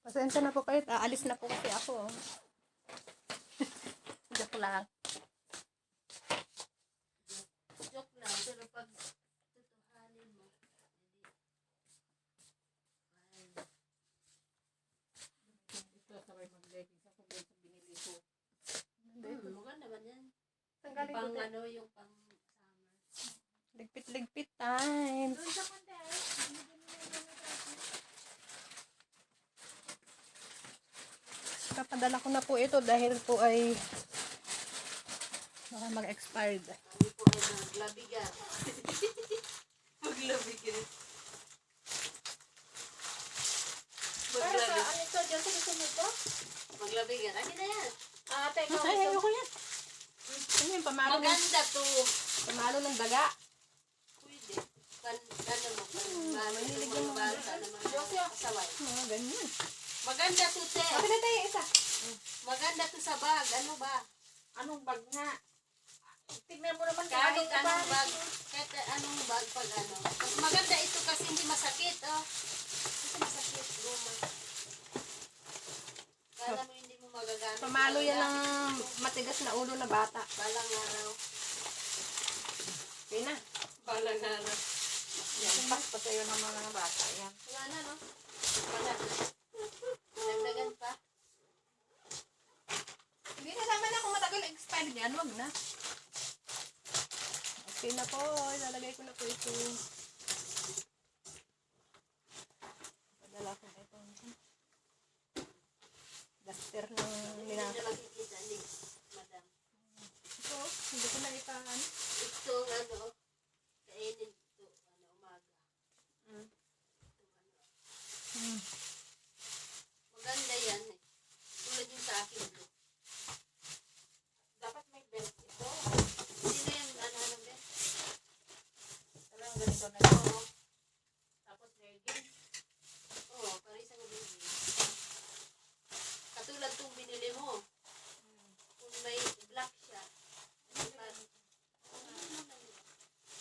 Pasensya na po kayo. Aalis na po kasi ako. Joke lang. Joke lang, pero pag tutuhanin mo, Ito, sabay mag-leggings ako doon sa binili ko. maganda naman yan. Tanggalin ko Pang din. ano, yung pang summer. Ligpit-ligpit time. Doon sa konti ay, Papadala ko na po ito dahil po ay baka mag-expired. Sabi po ay maglabigan. Maglabigan. para sa ano ito, dyan sa gusto mo ito? Maglabigan. Akin na yan. Teka, Ay, ayoko yan. Ano yung pamalo ng, Maganda to. pamalo ng daga? Pwede. Ano mo, mahilig mga yung mga bata na mga kasaway. Mga ganyan. Maganda to, te. Akin na tayo isa. Maganda to sa bag. Ano ba? Anong bag nga? Tignan mo naman kung Kahit anong anong bag. Kahit anong bag pag ano. Mas maganda ito kasi hindi masakit, oh. Ito masakit. Guma. Kala mo hindi mo magagamit. Pamalo yan ng matigas na ulo na bata. Balang araw. Okay na. Balang araw. Yan, pas pa sa'yo ng mga bata. Yan. Wala na, no? Wala na. Dagdagan pa. Hindi na naman ako matagal expired yan. Wag na. Okay na po. Ilalagay ko na po ito. Padala ko na ito. Duster ng Hindi na makikita ni madam. ito. Hindi ko na itaan. Ito, ano, kainin ito, ano, umaga. Ito, ano. Maganda yan, eh. Tulad yung sa akin, bro. Dapat may belt ito. Hindi na yan, ano, Ben? Talagang ganito na ito. Oo. Tapos leggings. Oo, para isang baby. Katulad itong binili mo. Kung may black siya.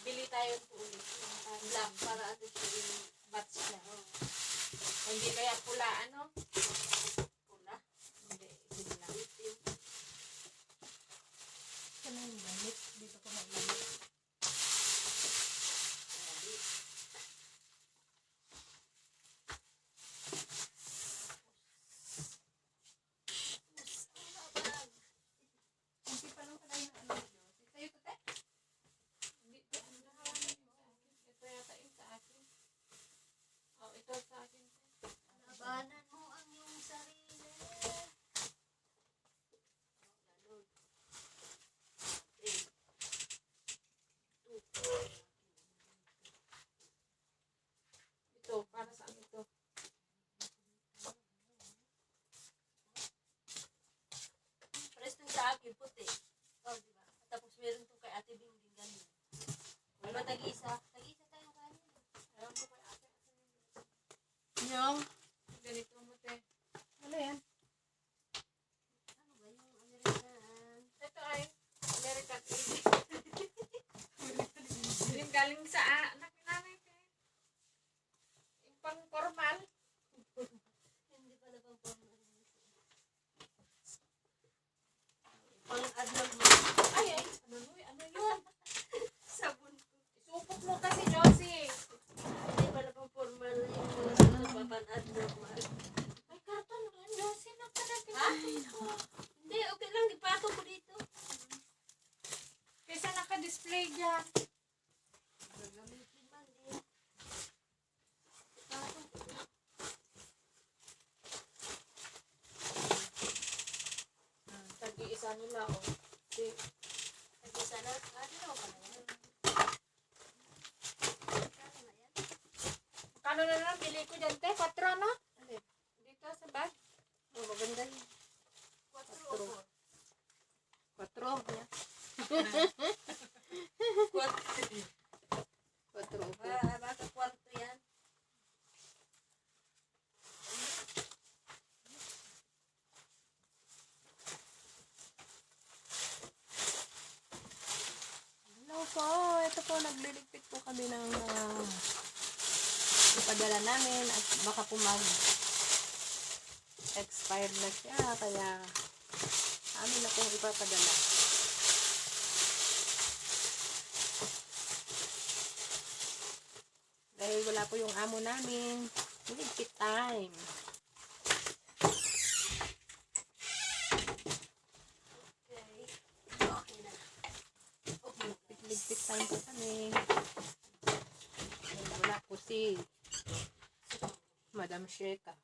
Bili tayo po ulit. Black, para ano siya yung Batch niya. oo, Hindi kaya pula, ano? pula. Hindi, bili lang. Itim. Ito na yung lamit. Dito ko na lamit. Sabi. Hindi pa lang pala yung ano. Sa'yo to, te? Hindi, ano na hawakan mo sa akin. Ito yata yung sa akin. Oh, ito sa akin. Labanan mo ang iyong sarili. Ganun. Ito, para saan ito? Pares nung sa akin, puti. Oh, di ba? Tapos meron tong kay Ate Bing din ganun. Wala tag-isa. Tag-isa tayo kanin. Ewan ko kay ate. Yung, Ganito mo, te. ano yan? Ano ba yung American? Ito ay American Eagle. Yung galing sa anak ni nanay, te. Yung pang formal. Hindi pala pang formal. Pang-adlog mo. Ay, ay. Ano yun? Sabon ko. Isupot mo kasi, Josie. Hindi pala pang formal yung pang-adlog mo. Ay, karton nga, Josie. Nagpanatin Ha? ko. Hindi, okay lang. Ipato ko dito. Kaysa naka-display dyan. Gagamitin man din. Ipato ko. Tag-iisa nila, oh. Di, Nag-isa na. Ano pa na yan? Kano na yan? Kano na lang bili ko dyan, te? 4, no? Alin? Dito sa bag. Oh, maganda yun. 4 o 4? 4. Yeah. 4. 4. Baka kwarto yan. Hello po. Ito po, nagliligpit po kami ng ipadala namin at baka po expired na siya, kaya amin na pong ipapadala. Dahil wala po yung amo namin, ligpit time. Okay. Okay na. Okay na, guys. Ligpit time po kami. Dahil wala po si Madam Sheka.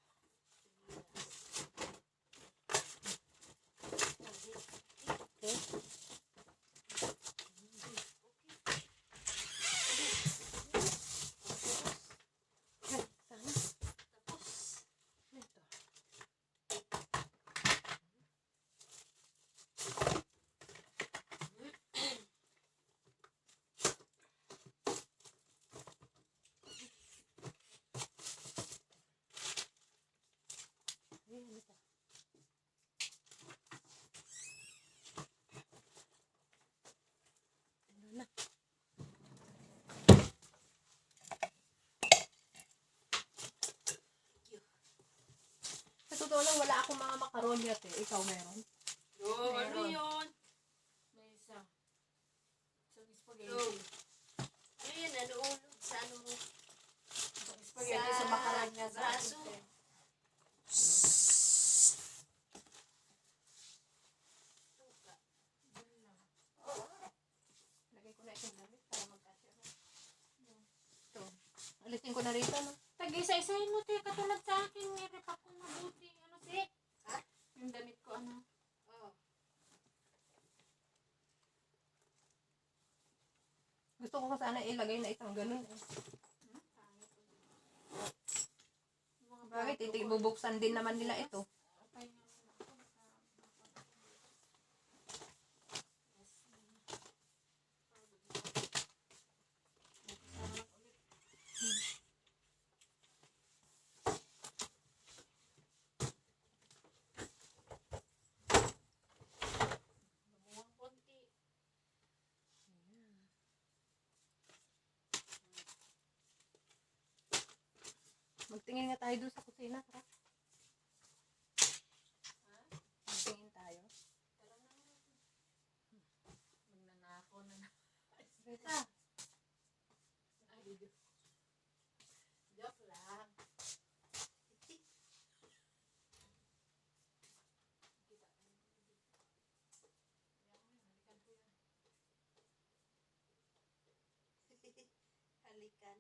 Okay. Ay, sana. Tapos, Ito. Ayan, ito. Ano na? Sa totoo lang, wala akong mga macaroni at eh. Ikaw meron? ano Meron. yun? May isa. Isang spaghetti. Yo. Ano yun? Ano ulog sa ano mo? Isang spaghetti sa makaran niya sa braso. akin. Tuka. Yun lang. Lagay ko na itong damit para magkasya na. Ito. Alisin ko na rito, no? Tag-isa-isahin mo, te. Katulad sa akin. Nirep ako mabuti. Ano, si? Ha? Yung damit ko, ano? Oh. Gusto ko sana ilagay na itong ganun eh. Yung mga Bakit? plato ko. Bubuksan din naman nila ito. Okay nga muna ako. Lumuwang konti. Magtingin nga tayo doon sa kusina. Tara. Magtingin tayo. Magnanako na na. Beta. Joke lang. Halikan.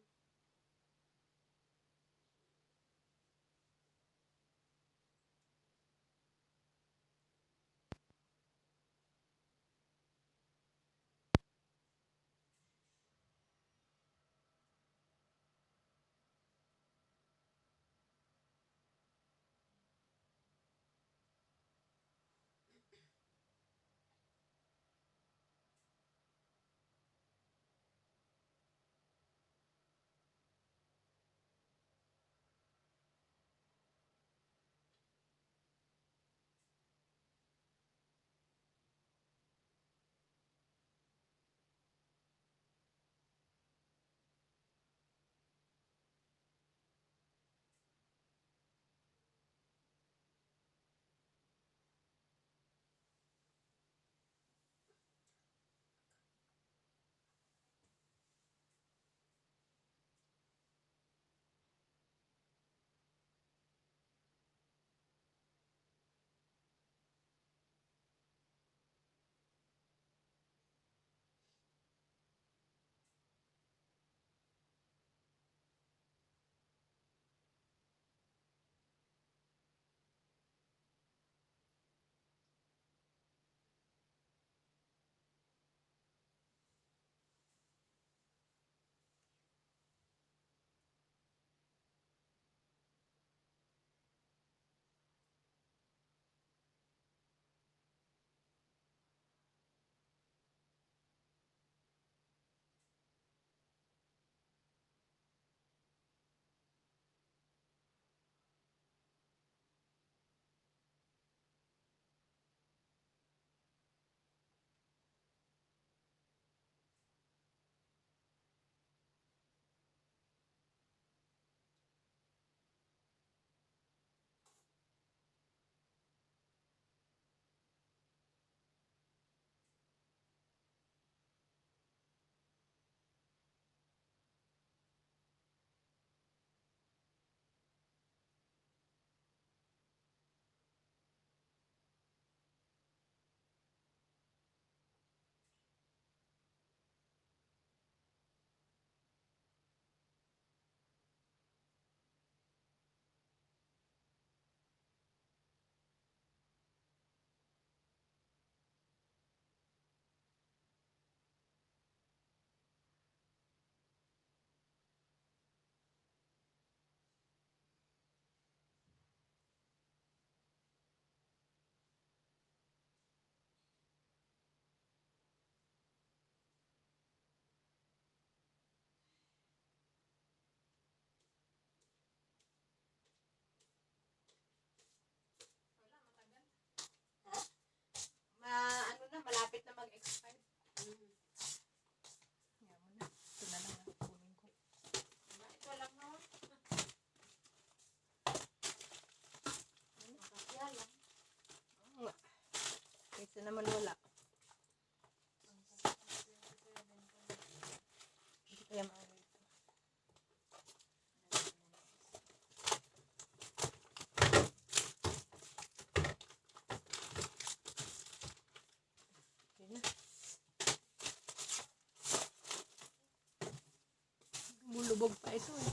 pa ito eh.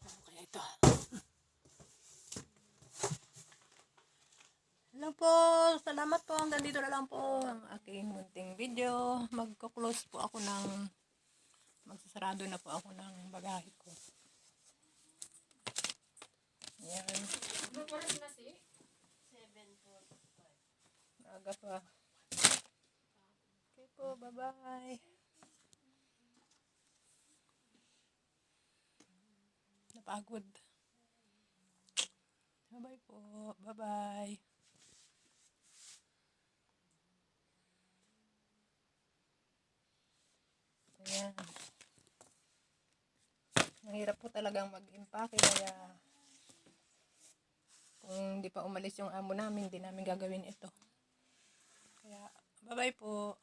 Ano kaya ito? Hello po, salamat po. Hanggang dito na lang po ang aking munting video. Magko-close po ako ng, magsasarado na po ako ng bagahe ko. Ayan, Ano pa rin na si? 7:45. aga pa. Okay po, bye-bye. Napagod. Bye-bye po, bye-bye. Ayan. Mahirap po talagang mag-impake kaya kung di pa umalis yung amo namin, di namin gagawin ito. Kaya, bye-bye po.